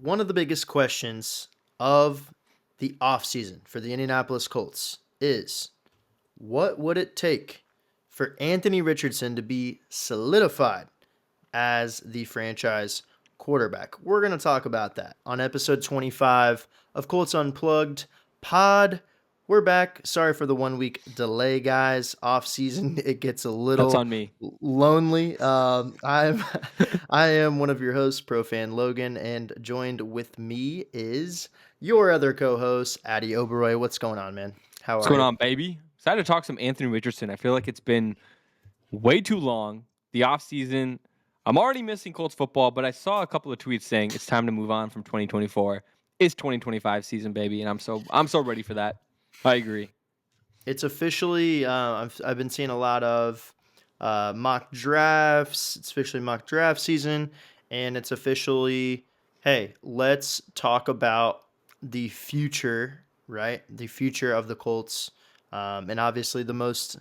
one of the biggest questions of the offseason for the Indianapolis Colts is what would it take for Anthony Richardson to be solidified as the franchise quarterback? We're going to talk about that on episode 25 of Colts Unplugged Pod. We're back. Sorry for the 1 week delay, guys. Off season, it gets a That's little on me. lonely. I am one of your hosts, Profan Logan, and joined with me is your other co-host, Ati Oberoi. What's going on, man? How What's are going you? on, baby? Excited to talk some Anthony Richardson. I feel like it's been way too long. The offseason, I'm already missing Colts football, but I saw a couple of tweets saying it's time to move on from 2024. It's 2025 season, baby, and I'm so ready for that. I agree. It's officially. I've been seeing a lot of mock drafts. It's officially mock draft season, and it's officially. Hey, let's talk about the future, right? The future of the Colts, and obviously the most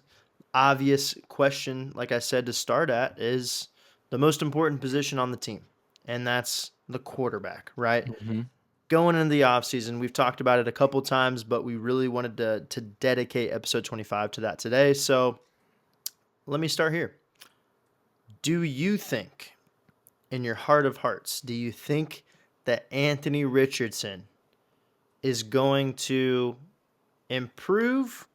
obvious question, like I said to start at, is the most important position on the team, and that's the quarterback, right? Mm-hmm. Going into the offseason, we've talked about it a couple times, but we really wanted to dedicate episode 25 to that today. So let me start here. Do you think, in your heart of hearts, do you think that Anthony Richardson is going to improve,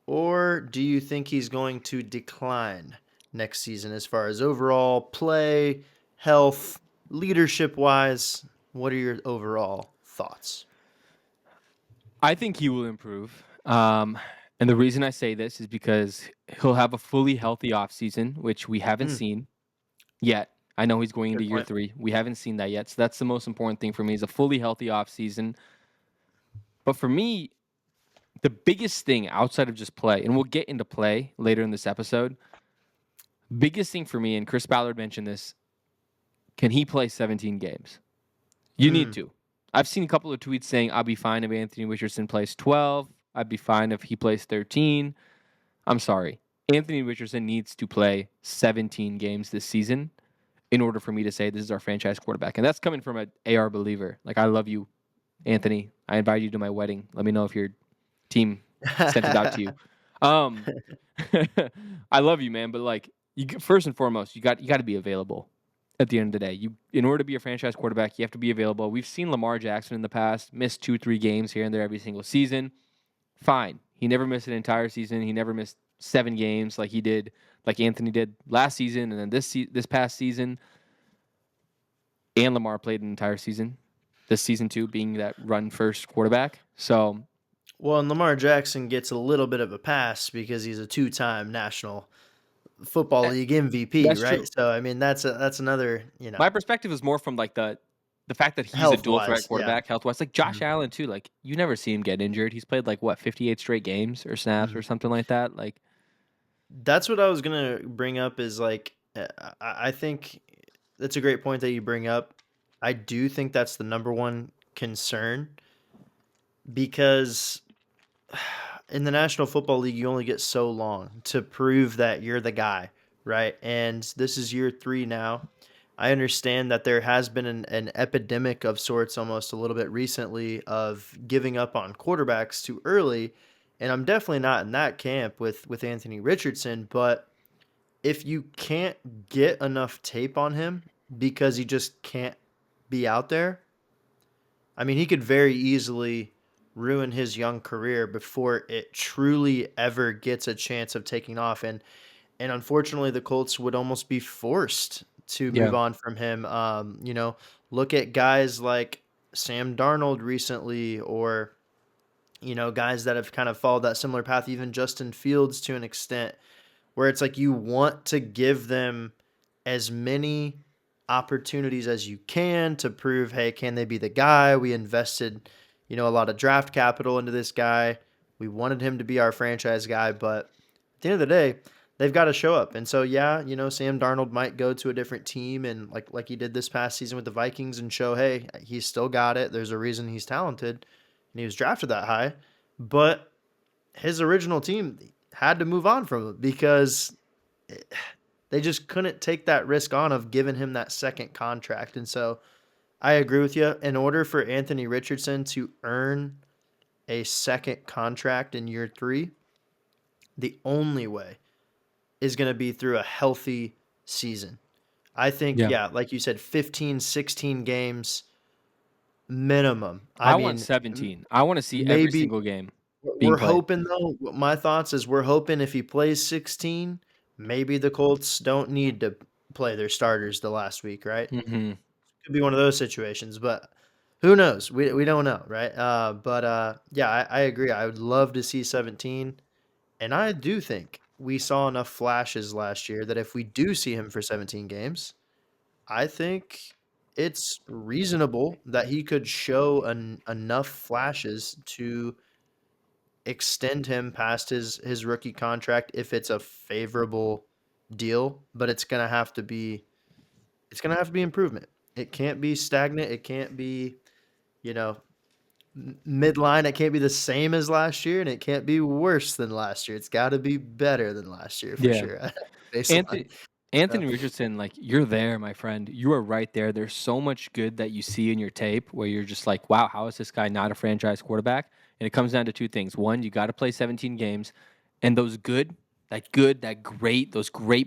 or do you think he's going to decline next season as far as overall play, health, leadership wise? What are your overall thoughts? I think he will improve. And the reason I say this is because he'll have a fully healthy offseason, which we haven't Hmm, seen yet. I know he's going into good year point. 3. We haven't seen that yet. So that's the most important thing for me is a fully healthy offseason. But for me, the biggest thing outside of just play, and we'll get into play later in this episode, biggest thing for me, and Chris Ballard mentioned this, can he play 17 games? You need Mm. to. I've seen a couple of tweets saying I'll be fine if Anthony Richardson plays 12. I'd be fine if he plays 13. I'm sorry. Anthony Richardson needs to play 17 games this season in order for me to say this is our franchise quarterback. And that's coming from an AR believer. Like, I love you, Anthony. I invite you to my wedding. Let me know if your team sent it out to you. Um, I love you, man. But like, first and foremost, you got to be available. At the end of the day, in order to be a franchise quarterback, you have to be available. We've seen Lamar Jackson in the past miss 2-3 games here and there every single season. Fine, he never missed an entire season. He never missed 7 games like he did, like Anthony did last season, and then this past season. And Lamar played an entire season. This season too, being that run first quarterback. So Well, and Lamar Jackson gets a little bit of a pass because he's a two-time National Football eh, League MVP, that's right? true. So I mean that's another, My perspective is more from like the fact that he's a health dual threat wise, yeah. quarterback, health wise. Like Josh Mhm, Allen too. Like you never see him get injured. He's played like what 58 straight games or snaps or mhm. something like that. Like That's what I was gonna bring up is like I think that's a great point that you bring up. I do think that's the number one concern because in the National Football League you only get so long to prove that you're the guy, right? And this is year 3 now. I understand that there has been an epidemic of sorts almost a little bit recently of giving up on quarterbacks too early. And I'm definitely not in that camp with Anthony Richardson. But if you can't get enough tape on him because he just can't be out there, I mean, he could very easily ruin his young career before it truly ever gets a chance of taking off. And unfortunately, the Colts would almost be forced to yeah, move on from him. Look at guys like Sam Darnold recently, or guys that have kind of followed that similar path. Even Justin Fields to an extent, where it's like you want to give them as many opportunities as you can to prove, hey, can they be the guy? We invested, a lot of draft capital into this guy. We wanted him to be our franchise guy, but at the end of the day, they've got to show up. And so, yeah, Sam Darnold might go to a different team and like he did this past season with the Vikings and show, hey, he's still got it. There's a reason he's talented and he was drafted that high. But his original team had to move on from him because they just couldn't take that risk on of giving him that second contract. And so I agree with you. In order for Anthony Richardson to earn a second contract in year three, the only way is going to be through a healthy season. I think, Yeah. yeah, like you said, 15, 16 games minimum. I I want mean, 17. I want to see every maybe single game being we're played. hoping, though. My thoughts is we're hoping if he plays 16, maybe the Colts don't need to play their starters the last week, right? Hmm. Could be one of those situations, but who knows? We don't know, right? Yeah, I agree. I would love to see 17, and I do think we saw enough flashes last year that if we do see him for 17 games, I think it's reasonable that he could show enough flashes to extend him past his rookie contract if it's a favorable deal, but it's gonna have to be improvement. It can't be stagnant. It can't be, you know, midline. It can't be the same as last year, and it can't be worse than last year. It's got to be better than last year for Yeah. sure. Baseline. Anthony Uh, Anthony Richardson, like you're there, my friend. You are right there. There's so much good that you see in your tape where you're just like, wow, how is this guy not a franchise quarterback? And it comes down to two things. One, you got to play 17 games, and those great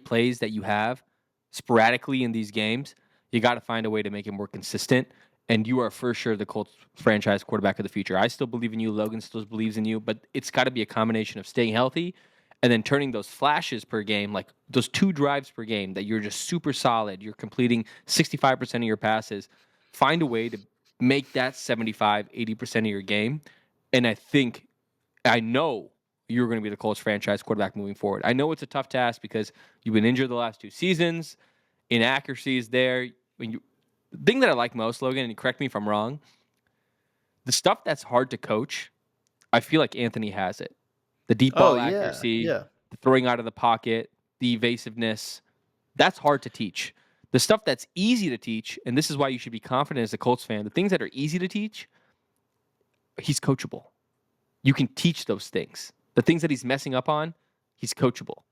plays that you have sporadically in these games, you got to find a way to make it more consistent. And you are for sure the Colts franchise quarterback of the future. I still believe in you. Logan still believes in you, but it's got to be a combination of staying healthy and then turning those flashes per game, like those 2 drives per game that you're just super solid, you're completing 65% of your passes, find a way to make that 75, 80% of your game. And I know you're going to be the Colts franchise quarterback moving forward. I know it's a tough task because you've been injured the last 2 seasons, inaccuracies there. The thing that I like most, Logan, and correct me if I'm wrong, the stuff that's hard to coach, I feel like Anthony has it. The deep oh ball yeah, accuracy, yeah. the throwing out of the pocket, the evasiveness, that's hard to teach. The stuff that's easy to teach, and this is why you should be confident as a Colts fan, the things that are easy to teach, he's coachable. You can teach those things. The things that he's messing up on, he's coachable,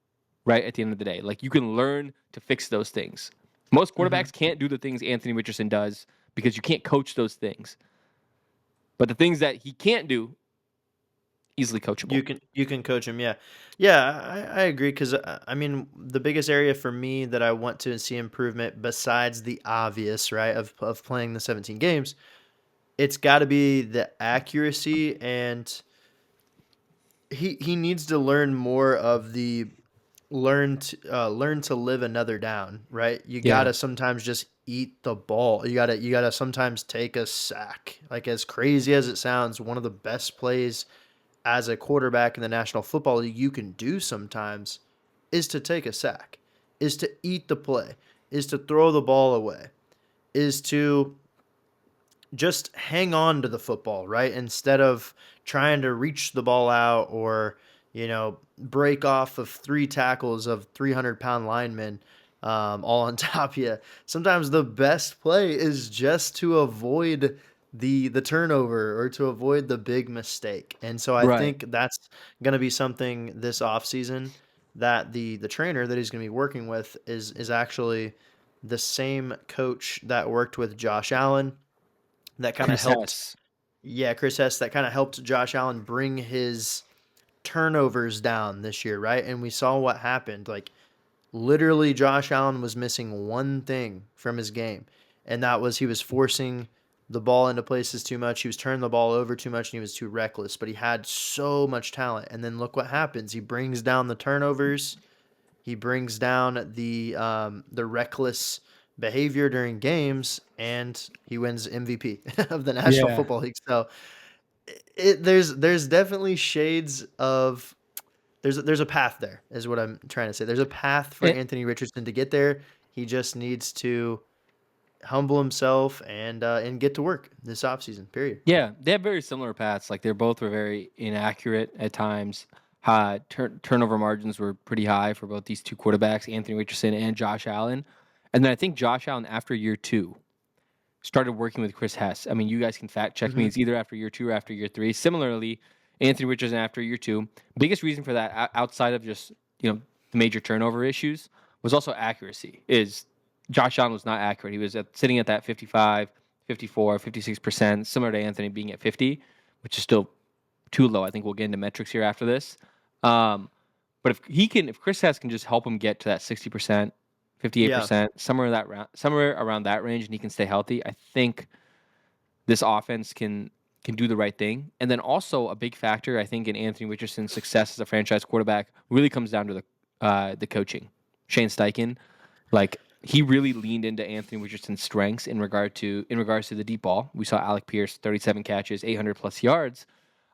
right? At the end of the day, like you can learn to fix those things. Most hmm quarterbacks can't do the things Anthony Richardson does because you can't coach those things. But the things that he can't do, easily coachable. You can coach him. Yeah, yeah. I agree because I mean the biggest area for me that I want to see improvement besides the obvious right of playing the 17 games, it's got to be the accuracy and he needs to learn more of the learn to live another down, right? You Yeah. gotta sometimes just eat the ball. You gotta sometimes take a sack. Like as crazy as it sounds, one of the best plays as a quarterback in the National Football League you can do sometimes is to take a sack, is to eat the play, is to throw the ball away, is to just hang on to the football, right? Instead of trying to reach the ball out or, break off of 3 tackles of 300-pound linemen all on top of you. Sometimes the best play is just to avoid the turnover or to avoid the big mistake. And so I Right. think that's going to be something this offseason that the trainer that he's going to be working with is actually the same coach that worked with Josh Allen that kind of Chris helped. Hess. Yeah, Chris Hess that kind of helped Josh Allen bring his turnovers down this year, right? And we saw what happened. Like literally Josh Allen was missing one thing from his game, and that was he was forcing the ball into places too much. He was turning the ball over too much and he was too reckless, but he had so much talent. And then look what happens. He brings down the turnovers. He brings down the reckless behavior during games, and he wins MVP of the National Yeah. Football League. So there's definitely shades of there's a path there is what I'm trying to say. There's a path for And, Anthony Richardson to get there. He just needs to humble himself and get to work this offseason. Period. yeah, they have very similar paths. Like they're both were very inaccurate at times. Turnover margins were pretty high for both these two quarterbacks, Anthony Richardson and Josh Allen. And then I think Josh Allen, after year two, started working with Chris Hess. I mean, you guys can fact check me. hmm It's either after year two or after year three. Similarly, Anthony Richardson after year two. Biggest reason for that, outside of just the major turnover issues, was also accuracy. Is Josh Allen was not accurate. He was sitting at that 55, 54, 56%, similar to Anthony being at 50, which is still too low. I think we'll get into metrics here after this. But if Chris Hess can just help him get to that 60%, Yeah. 58%, somewhere around that range, and he can stay healthy, I think this offense can do the right thing. And then also a big factor, I think, in Anthony Richardson's success as a franchise quarterback really comes down to the coaching. Shane Steichen, like he really leaned into Anthony Richardson's strengths in regards to the deep ball. We saw Alec Pierce, 37 catches, 800 plus yards.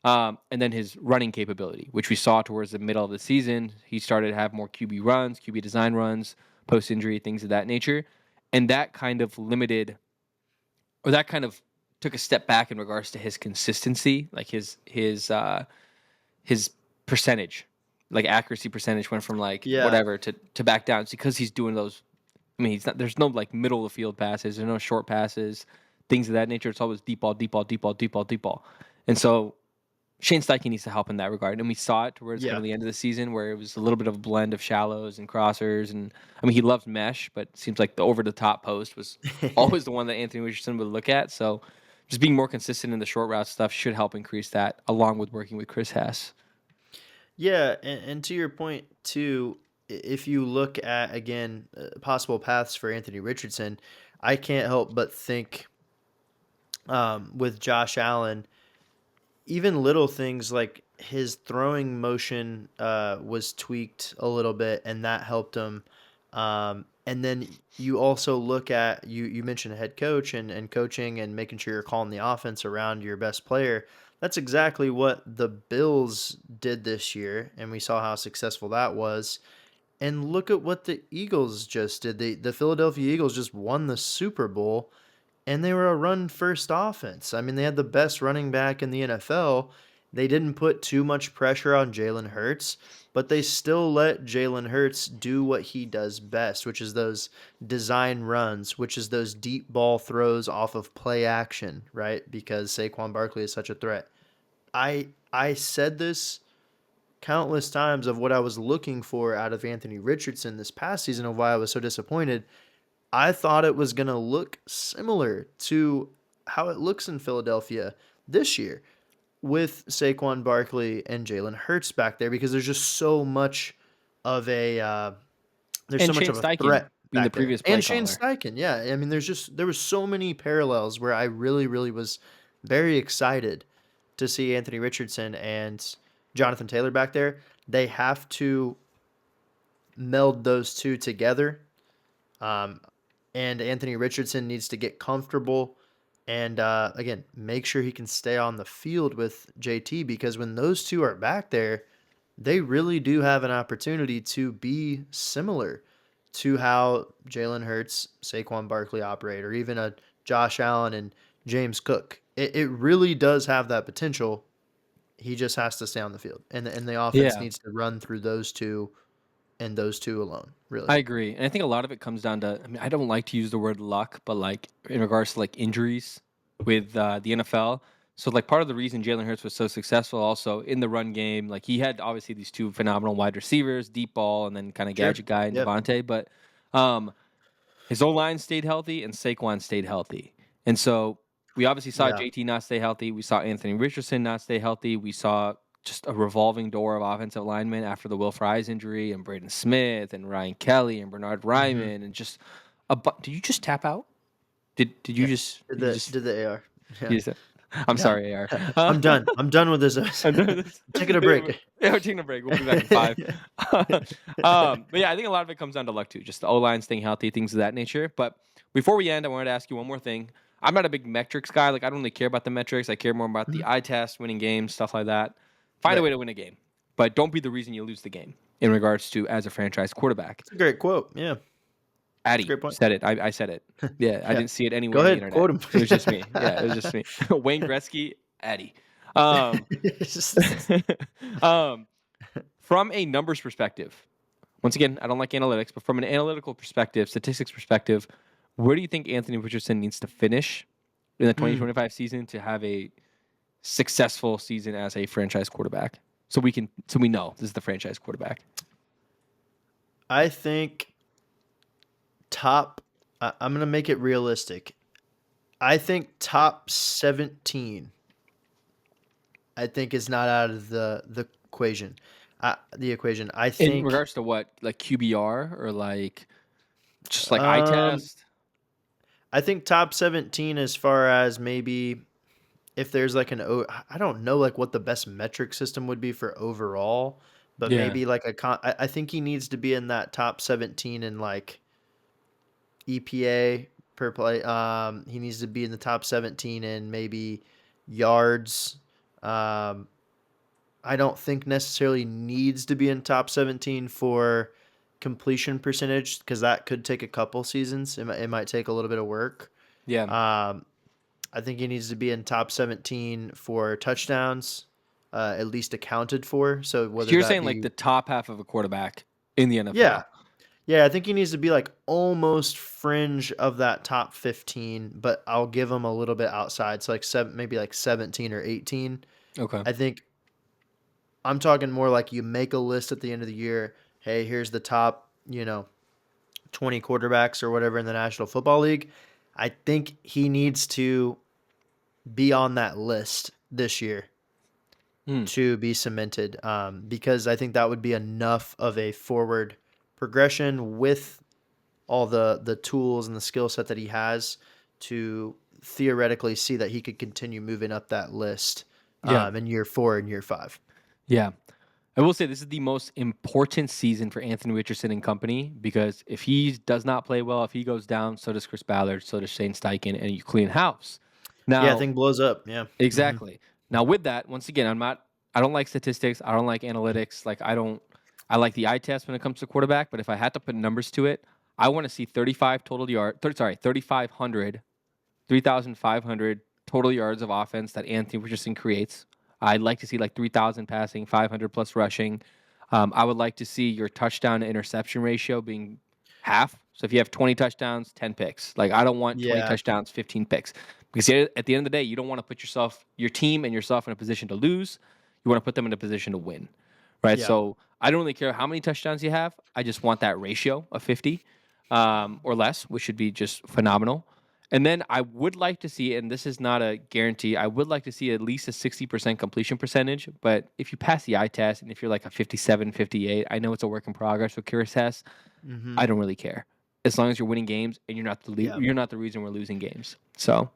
And then his running capability, which we saw towards the middle of the season. He started to have more QB runs, QB design runs, post injury, things of that nature. And that kind of took a step back in regards to his consistency, like his percentage, like accuracy percentage went from like Yeah. whatever to back down. It's because he's doing those. I mean, there's no like middle of the field passes, there's no short passes, things of that nature. It's always deep ball, deep ball, deep ball, deep ball, deep ball. And so Shane Steichen needs to help in that regard. And we saw it towards kind Yeah. of the end of the season where it was a little bit of a blend of shallows and crossers. And I mean, he loves mesh, but it seems like the over the top post was always the one that Anthony Richardson would look at. So just being more consistent in the short route stuff should help increase that, along with working with Chris Hess. Yeah, and to your point too, if you look at again possible paths for Anthony Richardson, I can't help but think with Josh Allen, even little things like his throwing motion was tweaked a little bit, and that helped him. And then you also look at you mentioned a head coach and coaching and making sure you're calling the offense around your best player. That's exactly what the Bills did this year, and we saw how successful that was. And look at what the Eagles just did. The Philadelphia Eagles just won the Super Bowl, and they were a run first offense. I mean, they had the best running back in the NFL. They didn't put too much pressure on Jalen Hurts, but they still let Jalen Hurts do what he does best, which is those design runs, which is those deep ball throws off of play action, right? Because Saquon Barkley is such a threat. I said this countless times of what I was looking for out of Anthony Richardson this past season of why I was so disappointed. I thought it was going to look similar to how it looks in Philadelphia this year with Saquon Barkley and Jalen Hurts back there because of a there's so And much Shane of a Steichen threat being the back there. previous play And Shane caller. Steichen, yeah. I mean, there was so many parallels where I really, really was very excited to see Anthony Richardson and Jonathan Taylor back there. They have to meld those two together. Um, and Anthony Richardson needs to get comfortable and again make sure he can stay on the field with JT because when those two are back there, they really do have an opportunity to be similar to how Jalen Hurts, Saquon Barkley operate, or even a Josh Allen and James Cook. It really does have that potential. He just has to stay on the field, and the offense Yeah, needs to run through those two and those two alone. Really, I agree. And I think a lot of it comes down to, I mean, I don't like to use the word luck, but like in regards to like injuries with the NFL. So like part of the reason Jalen Hurts was so successful also in the run game, like he had obviously these two phenomenal wide receivers, deep ball, and then kind of sure, gadget guy in yep, Devontae. But um, his O line stayed healthy and Saquon stayed healthy. And so we obviously saw yeah, JT not stay healthy. We saw Anthony Richardson not stay healthy. We saw just a revolving door of offensive linemen after the Will Fries injury and Braden Smith and Ryan Kelly and Bernard hmm Ryman and just did you just tap out? Did you yeah. just Did you the just did the AR? Yeah, you just I'm yeah. sorry, AR. I'm done. I'm done with this. I know this. Taking a break. Yeah, we're taking a break. We'll be back in 5. But yeah, I think a lot of it comes down to luck too. Just the O line staying healthy, things of that nature. But before we end, I wanted to ask you one more thing. I'm not a big metrics guy. Like I don't really care about the metrics. I care more about the Mhm. eye test, winning games, stuff like that. Find a Right. way to win a game, but don't be the reason you lose the game. In regards to as a franchise quarterback, It's a great quote. Yeah, it's a Addy great point. said it. I said it. Yeah, I Yeah. didn't see it Go anywhere on the ahead, internet. quote him. It was just me. Yeah, it was just me. Wayne Gretzky, Addy. Um, It's just- um, from a numbers perspective, once again, I don't like analytics, but from an analytical perspective, statistics perspective, where do you think Anthony Richardson needs to finish in the Hmm. 2025 season to have a successful season as a franchise quarterback? So we know this is the franchise quarterback. I think top. I'm gonna make it realistic. I think top 17. I think is not out of the equation. The equation. I In think. regards to what, like QBR or like just like eye Um, test? I think top 17 as far as maybe if there's like I don't know like what the best metric system would be for overall, but Yeah. maybe like I think he needs to be in that top 17 in like EPA per play. He needs to be in the top 17 in maybe yards. Um, I don't think necessarily needs to be in top 17 for completion percentage because that could take a couple seasons. It might take a little bit of work. Yeah. Um, I think he needs to be in top 17 for touchdowns, at least accounted for. So So whether you're that saying like be, the top half of a quarterback in the yeah, NFL. yeah, I think he needs to be like almost fringe of that top 15, but I'll give him a little bit outside. So like maybe like 17 or 18. Okay. I think I'm talking more like you make a list at the end of the year. Hey, here's the top, 20 quarterbacks or whatever in the National Football League. I think he needs to be on that list this year Hmm. to be cemented, because I think that would be enough of a forward progression with all the tools and the skill set that he has to theoretically see that he could continue moving up that list, Yeah. in year 4 and year 5. Yeah. I will say this is the most important season for Anthony Richardson and company because if he does not play well, if he goes down, so does Chris Ballard, so does Shane Steichen, and you clean house. Yeah, Now, thing blows up. Yeah. Hmm. exactly. Now, with that, once again, I don't like statistics. I don't like analytics. I like the eye test when it comes to quarterback, but if I had to put numbers to it, I want to see 35 total yard, 30, sorry, 3,500 3,500 total yards of offense that Anthony Richardson creates. I'd like to see like 3,000 passing, 500 plus rushing. I would like to see your touchdown to interception ratio being half. So if you have 20 touchdowns, 10 picks. Like I don't want 20 Yeah. touchdowns, 15 picks. Because at the end of the day, you don't want to put your team and yourself in a position to lose. You want to put them in a position to win. Right. Yeah. So I don't really care how many touchdowns you have. I just want that ratio of 50 or less, which should be just phenomenal. And then I would like to see, and this is not a guarantee, I would like to see at least a 60% completion percentage. But if you pass the eye test and if you're like a 57, 58, I know it's a work in progress with Curious Test. Hmm. I don't really care. As long as you're winning games and Yeah. you're not the reason we're losing games. So,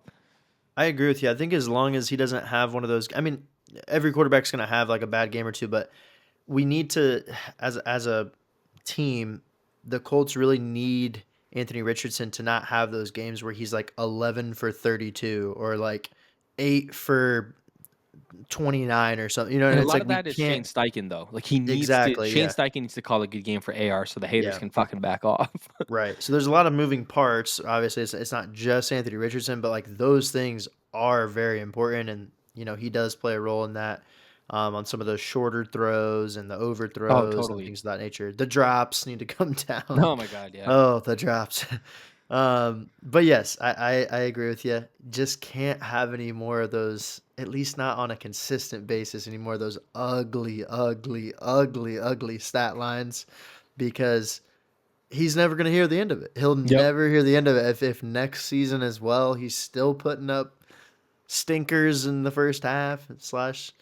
I agree with you. I think as long as he doesn't have one of those, I mean, every quarterback's going to have like a bad game or two, but we need to, as a team, the Colts really need Anthony Richardson to not have those games where he's like 11 for 32 or like 8 for 29 or something. and a It's lot like of we that is Shane can't. Steichen though. Like Exactly. Shane Yeah. Steichen needs to call a good game for AR so the haters Yeah. can fucking back off. Right. So there's a lot of moving parts. Obviously, it's not just Anthony Richardson, but like those things are very important, and he does play a role in that, on some of those shorter throws and the Oh, overthrows and totally. things of that nature. The drops need to come down. Oh my god, yeah. Oh, the drops. But yes, I agree with you. Just can't have any more of those. At least not on a consistent basis anymore. Those ugly, ugly, ugly, ugly stat lines, because he's never going to hear the end of it. He'll Yep. never hear the end of it. If next season as well, he's still putting up stinkers in the first half slash,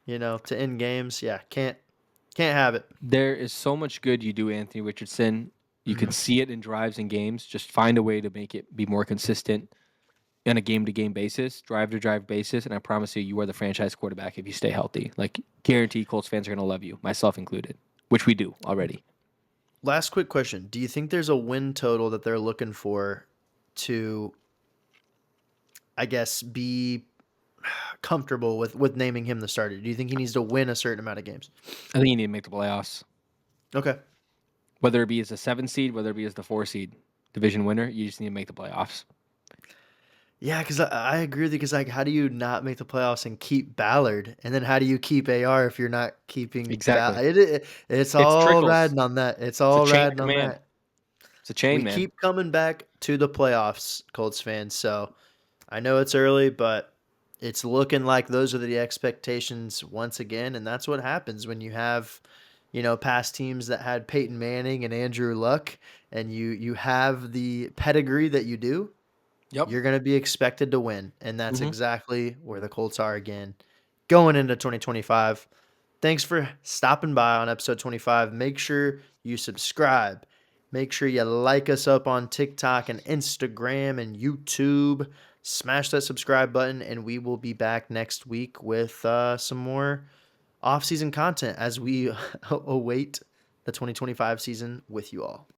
to end games. Yeah, can't have it. There is so much good you do, Anthony Richardson. You can Hmm. see it in drives and games. Just find a way to make it be more consistent on a game to game basis, drive to drive basis. And I promise you, you are the franchise quarterback if you stay healthy. Like, guarantee Colts fans are going to love you, myself included, which we do already. Last quick question: do you think there's a win total that they're looking for to, I guess, be comfortable with naming him the starter? Do you think he needs to win a certain amount of games? I think you need to make the playoffs, Okay. whether it be as a 7 seed, whether it be as the 4 seed division winner. You just need to make the playoffs. Yeah, because I agree with you. Because like, how do you not make the playoffs and keep Ballard, and then how do you keep AR if you're not keeping Exactly. It's It's all trickles. riding on that. It's It's a all chain of riding on command. that. It's a chain, We man. keep coming back to the playoffs, Colts fans. So I know it's early, but it's looking like those are the expectations once again, and that's what happens when you have, past teams that had Peyton Manning and Andrew Luck, and you have the pedigree that you do. Yep. you're going to be expected to win. And that's Mhm. exactly where the Colts are again going into 2025. Thanks for stopping by on episode 25. Make sure you subscribe. Make sure you like us up on TikTok and Instagram and YouTube. Smash that subscribe button, and we will be back next week with some more off-season content as we await the 2025 season with you all.